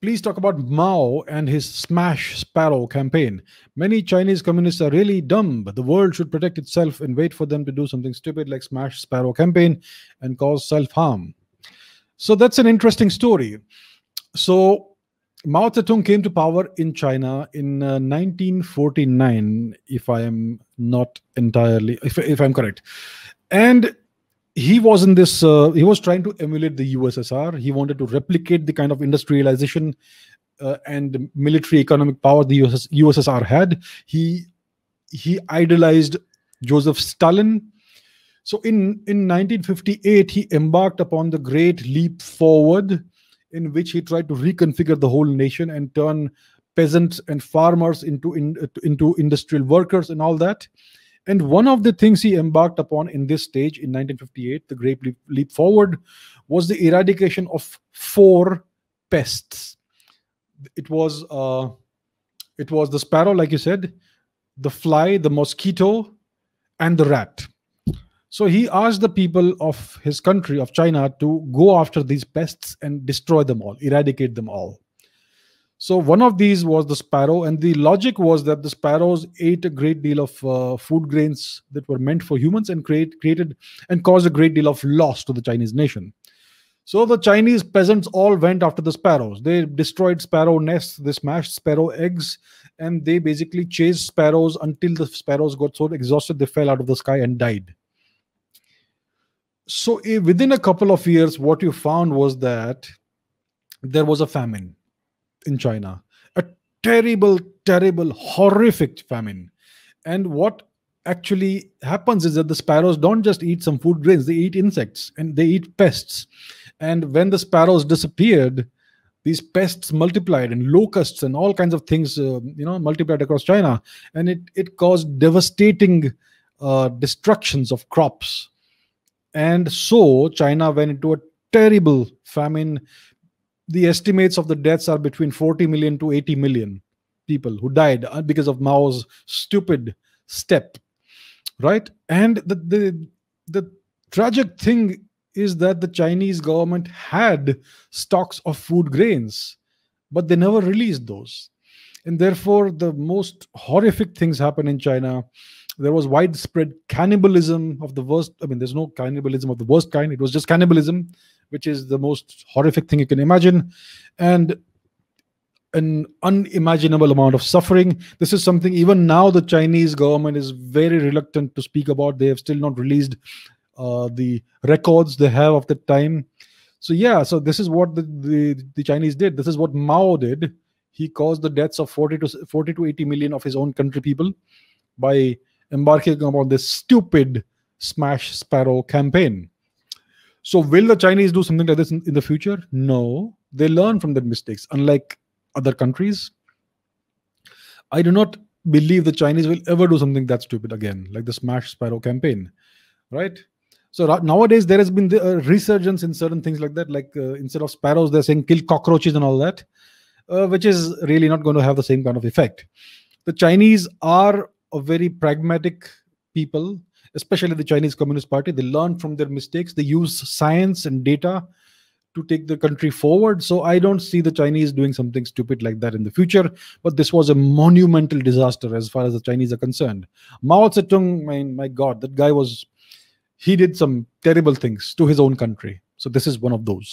Please talk about Mao and his Smash Sparrow campaign. Many Chinese communists are really dumb, but the world should protect itself and wait for them to do something stupid like Smash Sparrow campaign and cause self-harm. So that's an interesting story. So Mao Zedong came to power in China in 1949, if I am not entirely, if I'm correct. And he was in this, he was trying to emulate the USSR. He wanted to replicate the kind of industrialization and military economic power the USSR had. He idolized Joseph Stalin. So in 1958, he embarked upon the Great Leap Forward, in which he tried to reconfigure the whole nation and turn peasants and farmers into industrial workers and all that. And one of the things he embarked upon in this stage in 1958, the Great Leap Forward, was the eradication of 4 pests. It was the sparrow, like you said, the fly, the mosquito, and the rat. So he asked the people of his country, of China, to go after these pests and destroy them all, eradicate them all. So one of these was the sparrow, and the logic was that the sparrows ate a great deal of food grains that were meant for humans and created and caused a great deal of loss to the Chinese nation. So the Chinese peasants all went after the sparrows. They destroyed sparrow nests, they smashed sparrow eggs, and they basically chased sparrows until the sparrows got so exhausted they fell out of the sky and died. So within a couple of years, what you found was that there was a famine in China, a terrible, terrible, horrific famine. And what actually happens is that the sparrows don't just eat some food grains, they eat insects and they eat pests. And when the sparrows disappeared, these pests multiplied, and locusts and all kinds of things multiplied across China, and it caused devastating destructions of crops. And so China went into a terrible famine. The estimates of the deaths are between 40 million to 80 million people who died because of Mao's stupid step, right? And the tragic thing is that the Chinese government had stocks of food grains, but they never released those. And therefore, the most horrific things happen in China. There was widespread cannibalism of the worst. I mean, there's no cannibalism of the worst kind. It was just cannibalism, which is the most horrific thing you can imagine. And an unimaginable amount of suffering. This is something even now the Chinese government is very reluctant to speak about. They have still not released the records they have of the time. So yeah, so this is what the Chinese did. This is what Mao did. He caused the deaths of 40 to 80 million of his own country people by embarking upon this stupid Smash Sparrow campaign. So will the Chinese do something like this in the future? No. They learn from their mistakes, unlike other countries. I do not believe the Chinese will ever do something that stupid again, like the Smash Sparrow campaign, right? So nowadays there has been the resurgence in certain things like that, like instead of sparrows, they're saying kill cockroaches and all that, which is really not going to have the same kind of effect. The Chinese are a very pragmatic people, especially the Chinese Communist Party. They learn from their mistakes. They use science and data to take the country forward. So I don't see the Chinese doing something stupid like that in the future. But this was a monumental disaster as far as the Chinese are concerned. Mao Zedong, my God, that guy he did some terrible things to his own country. So this is one of those.